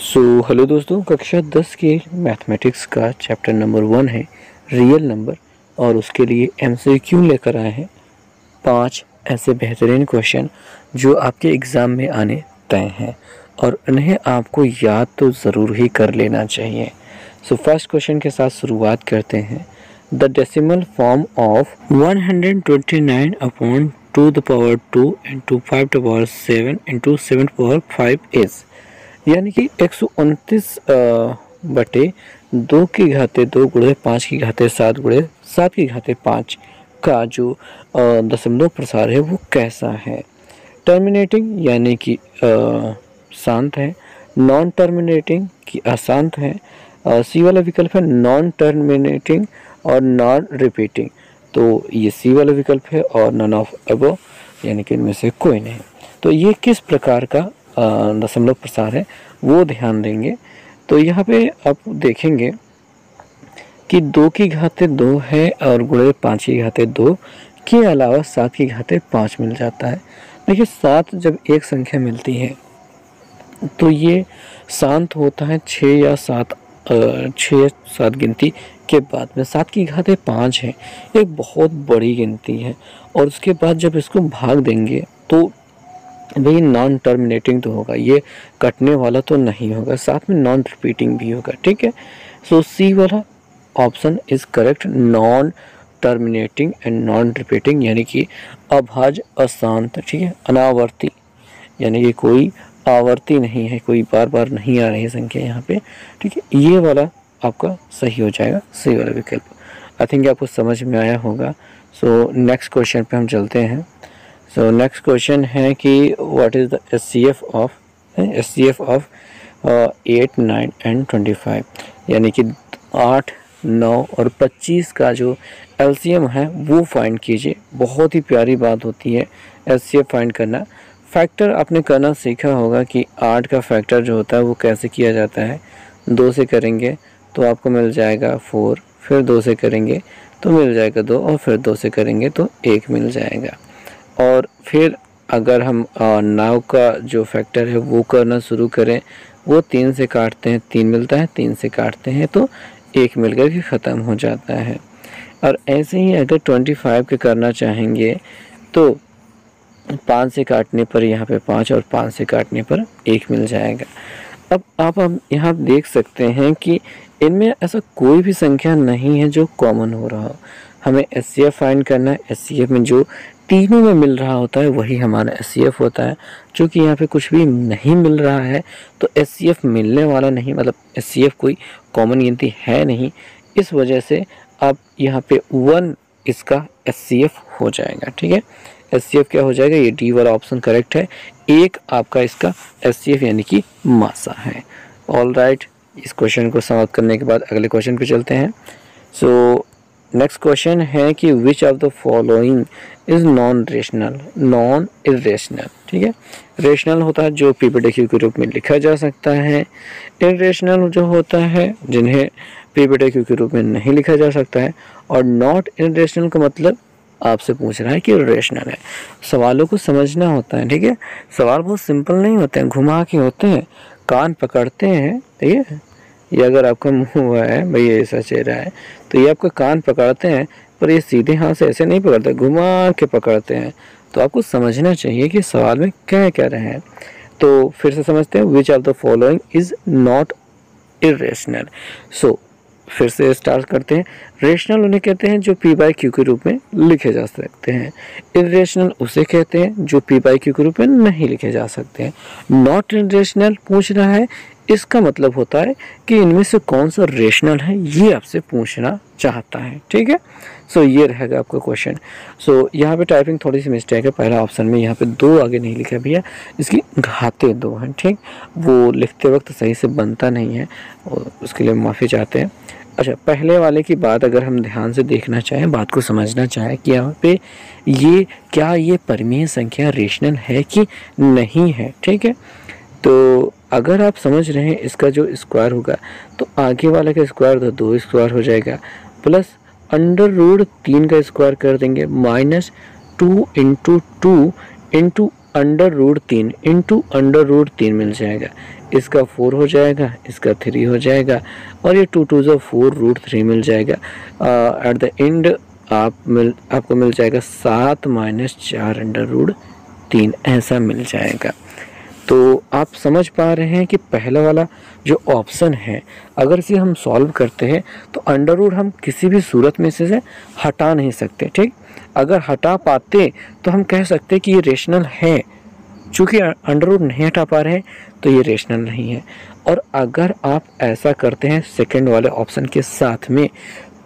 Hello दोस्तों, कक्षा 10 के मैथमेटिक्स का चैप्टर नंबर 1 है रियल नंबर। और उसके लिए MCQ लेकर आए हैं 5 ऐसे बेहतरीन क्वेश्चन जो आपके एग्ज़ाम में आने तय हैं और उन्हें आपको याद तो ज़रूर ही कर लेना चाहिए। फर्स्ट क्वेश्चन के साथ शुरुआत करते हैं। The decimal form of 129 upon 2 the power 2 into 5 the power 7 into 7 power 5 is, यानी कि 129 बटे 2 की घाते 2 गुणे 5 की घाते 7 गुणे 7 की घाते 5 का जो दशमलव प्रसार है वो कैसा है। टर्मिनेटिंग यानी कि शांत है, नॉन टर्मिनेटिंग की अशांत है। सी वाला विकल्प है नॉन टर्मिनेटिंग और नॉन रिपीटिंग, तो ये सी वाला विकल्प है और नन ऑफ अबव यानी कि इनमें से कोई नहीं। तो ये किस प्रकार का दशमलव प्रसार है वो ध्यान देंगे। तो यहाँ पे आप देखेंगे कि 2 की घाते 2 है और गुणे 5 की घाते 2 के अलावा 7 की घाते 5 मिल जाता है। देखिए 7 जब एक संख्या मिलती है तो ये शांत होता है 6 या 7 गिनती के बाद में। 7 की घाते 5 है, एक बहुत बड़ी गिनती है और उसके बाद जब इसको भाग देंगे तो भाई नॉन टर्मिनेटिंग तो होगा, ये कटने वाला तो नहीं होगा, साथ में नॉन रिपीटिंग भी होगा। ठीक है, सी वाला option is correct, non terminating and non repeating, यानी कि अभाज्य अशांत। ठीक है, अनावर्ती यानी कि कोई आवर्ती नहीं है, कोई बार बार नहीं आ रही संख्या यहाँ पे। ठीक है, ये वाला आपका सही हो जाएगा, सी वाला विकल्प। आई थिंक आपको समझ में आया होगा। नेक्स्ट क्वेश्चन पे हम चलते हैं। नेक्स्ट क्वेश्चन है कि what is the HCF of 8, 9 and 25, यानी कि 8, 9 और 25 का जो LCM है वो फाइंड कीजिए। बहुत ही प्यारी बात होती है HCF फाइंड करना। फैक्टर आपने करना सीखा होगा कि 8 का फैक्टर जो होता है वो कैसे किया जाता है। 2 से करेंगे तो आपको मिल जाएगा 4, फिर 2 से करेंगे तो मिल जाएगा 2 और फिर 2 से करेंगे तो 1 मिल जाएगा। और फिर अगर हम 9 का जो फैक्टर है वो करना शुरू करें, वो 3 से काटते हैं 3 मिलता है, 3 से काटते हैं तो 1 मिलकर के ख़त्म हो जाता है। और ऐसे ही अगर 25 के करना चाहेंगे तो 5 से काटने पर यहाँ पे 5 और 5 से काटने पर 1 मिल जाएगा। अब आप यहाँ देख सकते हैं कि इनमें ऐसा कोई भी संख्या नहीं है जो कॉमन हो रहा हो। हमें HCF फाइंड करना है। HCF में जो तीनों में मिल रहा होता है वही हमारा HCF होता है। क्योंकि यहाँ पे कुछ भी नहीं मिल रहा है तो HCF मिलने वाला नहीं, मतलब HCF कोई कॉमन गिनती है नहीं। इस वजह से आप यहाँ पे 1 इसका HCF हो जाएगा। ठीक है, HCF क्या हो जाएगा, ये डी वाला ऑप्शन करेक्ट है। 1 आपका इसका HCF यानी कि मासा है। ऑल राइट, इस क्वेश्चन को समाप्त करने के बाद अगले क्वेश्चन पे चलते हैं। नेक्स्ट क्वेश्चन है कि which of the following is non rational, non irrational. ठीक है, रेशनल होता है जो PPTQ के रूप में लिखा जा सकता है। इरेशनल जो होता है जिन्हें PPTQ के रूप में नहीं लिखा जा सकता है। और नॉट इरेशनल का मतलब आपसे पूछ रहा है कि रेशनल है। सवालों को समझना होता है। ठीक है, सवाल बहुत सिंपल नहीं होते हैं, घुमा के होते हैं, कान पकड़ते हैं। ठीक है, ये अगर आपका मुंह हुआ है भाई ऐसा चेहरा है तो ये आपका कान पकड़ते हैं, पर ये सीधे हाथ से ऐसे नहीं पकड़ते, घुमा के पकड़ते हैं। तो आपको समझना चाहिए कि सवाल में क्या कह रहे हैं। तो फिर से समझते हैं, which of the following is not irrational. फिर से स्टार्ट करते हैं। रेशनल उन्हें कहते हैं जो P/Q के रूप में लिखे जा सकते हैं। इरेशनल उसे कहते हैं जो P/Q के रूप में नहीं लिखे जा सकते हैं। नॉट इरेशनल पूछ रहा है, इसका मतलब होता है कि इनमें से कौन सा रेशनल है ये आपसे पूछना चाहता है। ठीक है, ये रहेगा आपका क्वेश्चन। यहाँ पे टाइपिंग थोड़ी सी मिस्टेक है। पहला ऑप्शन में यहाँ पे 2 आगे नहीं लिखा भैया, इसकी घाते 2 हैं। ठीक, वो लिखते वक्त सही से बनता नहीं है और उसके लिए माफ़ी चाहते हैं। अच्छा, पहले वाले की बात अगर हम ध्यान से देखना चाहें, बात को समझना चाहें कि यहाँ पे ये परिमेय संख्या रेशनल है कि नहीं है। ठीक है, तो अगर आप समझ रहे हैं इसका जो स्क्वायर होगा तो आगे वाले का स्क्वायर तो 2 स्क्वायर हो जाएगा, प्लस √3 का स्क्वायर कर देंगे, -2 × 2 × √3 × √3 मिल जाएगा। इसका 4 हो जाएगा, इसका 3 हो जाएगा और ये 2 2 4 रूट 3 मिल जाएगा। एट द एंड आपको मिल जाएगा 7 माइनस 4 अंडर रूट 3 ऐसा मिल जाएगा। तो आप समझ पा रहे हैं कि पहला वाला जो ऑप्शन है अगर इसे हम सॉल्व करते हैं तो अंडर रूट हम किसी भी सूरत में से हटा नहीं सकते। ठीक, अगर हटा पाते तो हम कह सकते कि ये रेशनल है। चूँकि अंडर रूट नहीं हटा पा रहे हैं तो ये रेशनल नहीं है। और अगर आप ऐसा करते हैं सेकंड वाले ऑप्शन के साथ में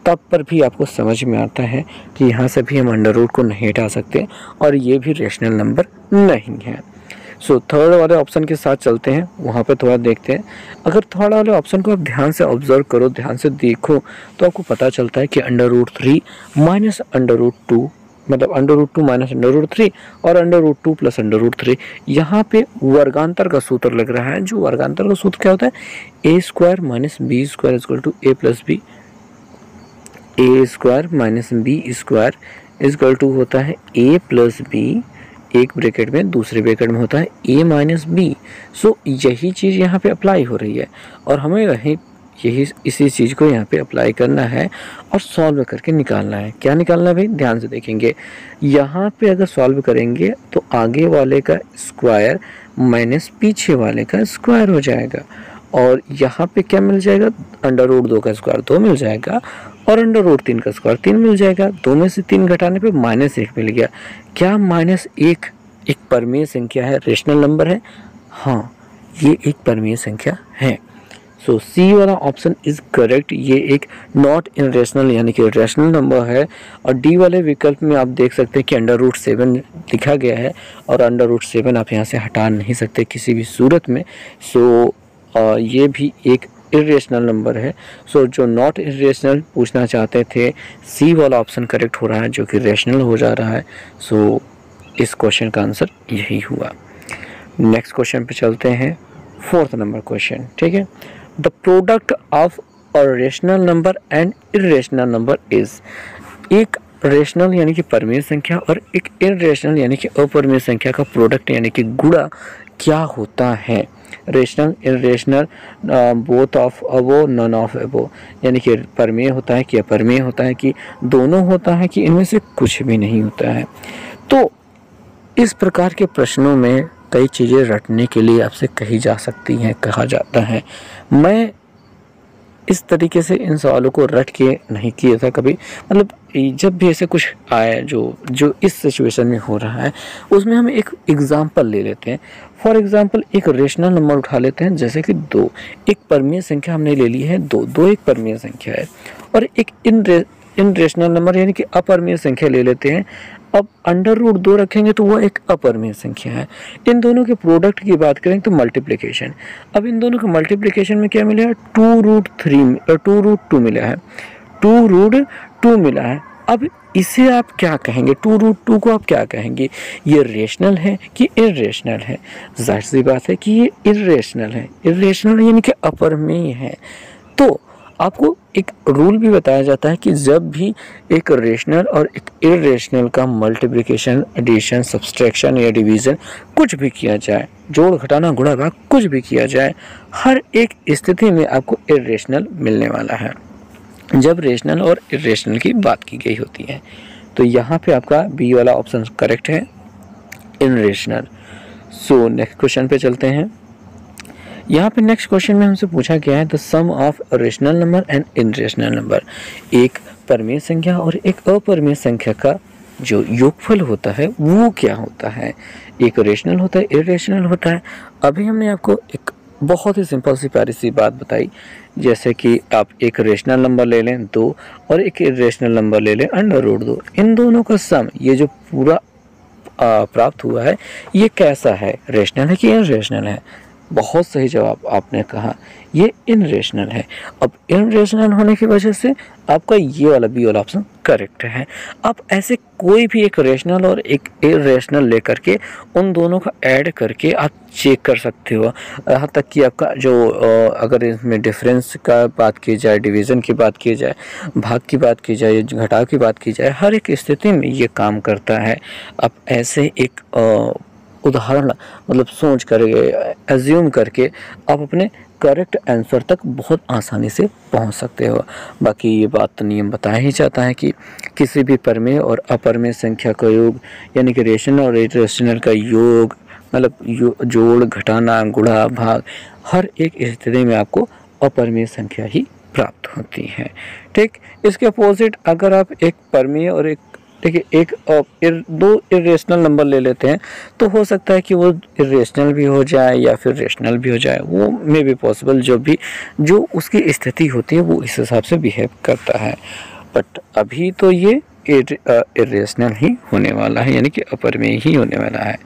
तब पर भी आपको समझ में आता है कि यहाँ से भी हम अंडर रूट को नहीं हटा सकते और ये भी रेशनल नंबर नहीं है। सो थर्ड वाले ऑप्शन के साथ चलते हैं, वहाँ पे थोड़ा देखते हैं। अगर थर्ड वाले ऑप्शन को आप ध्यान से ऑब्जर्व करो, ध्यान से देखो तो आपको पता चलता है कि under root 3 minus under root 2 मतलब under root 2 minus under root 3 और under root 2 plus under root 3 यहाँ पे वर्गांतर का सूत्र लग रहा है। जो वर्गांतर का सूत्र क्या होता है, A square minus B square equal to A plus B. A square minus B square equal to होता है ए प्लस बी, एक ब्रैकेट में दूसरे ब्रैकेट में होता है a माइनस बी। सो यही चीज़ यहाँ पे अप्लाई हो रही है और हमें यही इसी चीज़ को यहाँ पे अप्लाई करना है और सॉल्व करके निकालना है। क्या निकालना है भाई, ध्यान से देखेंगे। यहाँ पे अगर सॉल्व करेंगे तो आगे वाले का स्क्वायर माइनस पीछे वाले का स्क्वायर हो जाएगा और यहाँ पे क्या मिल जाएगा, अंडर रूट 2 का स्क्वायर 2 मिल जाएगा और अंडर रूट 3 का स्क्वायर 3 मिल जाएगा। 2 में से 3 घटाने पे -1 मिल गया। क्या -1 एक परमेय संख्या है, रेशनल नंबर है? हाँ, ये एक परमेय संख्या है। सो सी वाला ऑप्शन इज करेक्ट। ये एक नॉट इन रेशनल यानी कि रेशनल नंबर है। और डी वाले विकल्प में आप देख सकते हैं कि अंडर रूट 7 लिखा गया है और अंडर रूट 7 आप यहाँ से हटा नहीं सकते किसी भी सूरत में। सो ये भी एक इरेशनल नंबर है। सो जो नॉट इरेशनल पूछना चाहते थे, सी वाला ऑप्शन करेक्ट हो रहा है जो कि रेशनल हो जा रहा है। सो इस क्वेश्चन का आंसर यही हुआ। नेक्स्ट क्वेश्चन पे चलते हैं, 4th नंबर क्वेश्चन। ठीक है, the product of a rational number and irrational number is. एक रेशनल यानी कि परमेय संख्या और एक इरेशनल यानी कि अपरमेय संख्या का प्रोडक्ट यानी कि गुणा क्या होता है? Rational irrational both of above none of अबो, यानी कि परमेय होता है कि अपरमेय होता है कि दोनों होता है कि इनमें से कुछ भी नहीं होता है। तो इस प्रकार के प्रश्नों में कई चीज़ें रटने के लिए आपसे कही जा सकती हैं, कहा जाता है। मैं इस तरीके से इन सवालों को रट के नहीं किया था कभी। मतलब जब भी ऐसे कुछ आए जो इस सिचुएशन में हो रहा है उसमें हम एक एग्जांपल ले लेते हैं। फॉर एग्जांपल एक रेशनल नंबर उठा लेते हैं, जैसे कि 2। एक परमेय संख्या हमने ले ली है 2 एक परमेय संख्या है। और एक इन रेशनल नंबर यानी कि अपरमेय संख्या ले लेते हैं। अब अंडर रूट 2 रखेंगे तो वह एक अपरमेय संख्या है। इन दोनों के प्रोडक्ट की बात करें तो मल्टीप्लिकेशन। अब इन दोनों के मल्टीप्लिकेशन में क्या मिला है, 2 रूट 2 मिला है, 2 रूट 2 मिला है। अब इसे आप क्या कहेंगे, 2 रूट 2 को आप क्या कहेंगे? ये रेशनल है कि इरेशनल है? जाहिर सी बात है कि ये इरेशनल है। इरेशनल यानी कि अपरमेय है। तो आपको एक रूल भी बताया जाता है कि जब भी एक रेशनल और एक इरेशनल का मल्टीप्लिकेशन, एडिशन, सब्सट्रैक्शन या डिवीज़न कुछ भी किया जाए, जोड़ घटाना गुणा भाग कुछ भी किया जाए, हर एक स्थिति में आपको इरेशनल मिलने वाला है जब रेशनल और इरेशनल की बात की गई होती है। तो यहाँ पे आपका बी वाला ऑप्शन करेक्ट है, इरेशनल। सो नेक्स्ट क्वेश्चन पे चलते हैं। यहाँ पे नेक्स्ट क्वेश्चन में हमसे पूछा गया है the sum of rational number and irrational number. एक परमेय संख्या और एक अपरमेय संख्या का जो योगफल होता है वो क्या होता है? एक रेशनल होता है, इरेशनल होता है। अभी हमने आपको एक बहुत ही सिंपल सी प्यारी सी बात बताई, जैसे कि आप एक रेशनल नंबर ले लें 2 और एक इरेशनल नंबर ले लें अंडर रूट 2। इन दोनों का सम, ये जो पूरा प्राप्त हुआ है, ये कैसा है, रेशनल है कि इरेशनल है? बहुत सही जवाब आपने कहा, ये इनरेशनल है। अब इनरेशनल होने की वजह से आपका ये वाला बी वाला ऑप्शन करेक्ट है। आप ऐसे कोई भी एक रेशनल और एक इरेशनल लेकर के उन दोनों का ऐड करके आप चेक कर सकते हो। यहाँ तक कि आपका जो अगर इसमें डिफरेंस का बात की जाए, डिवीज़न की बात की जाए, भाग की बात की जाए, घटाव की बात की जाए, हर एक स्थिति में ये काम करता है। आप ऐसे एक उदाहरण मतलब सोच करके एज्यूम करके आप अपने करेक्ट आंसर तक बहुत आसानी से पहुंच सकते हो। बाकी ये बात तो नियम बताया ही जाता है कि किसी भी परमेय और अपरमेय संख्या का योग यानी कि रेशनल और इरेशनल का योग मतलब जोड़, घटाना, गुणा, भाग, हर एक स्थिति में आपको अपरमेय संख्या ही प्राप्त होती है। ठीक, इसके अपोजिट अगर आप एक परमेय और एक देखिए दो इरेशनल नंबर ले लेते हैं तो हो सकता है कि वो इरेशनल भी हो जाए या फिर रेशनल भी हो जाए, वो मे बी पॉसिबल। जो उसकी स्थिति होती है वो इस हिसाब से बिहेव करता है। बट अभी तो ये इरेशनल ही होने वाला है, यानी कि अपरमेय ही होने वाला है।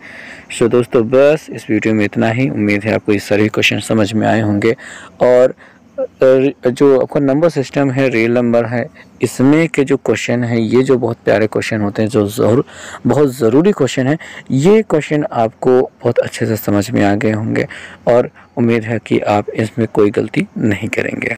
सो दोस्तों बस इस वीडियो में इतना ही। उम्मीद है आपको ये सारे क्वेश्चन समझ में आए होंगे। और जो आपका नंबर सिस्टम है, रियल नंबर है, इसमें के जो क्वेश्चन है ये जो बहुत प्यारे क्वेश्चन होते हैं, जो बहुत ज़रूरी क्वेश्चन है, ये क्वेश्चन आपको बहुत अच्छे से समझ में आ गए होंगे और उम्मीद है कि आप इसमें कोई गलती नहीं करेंगे।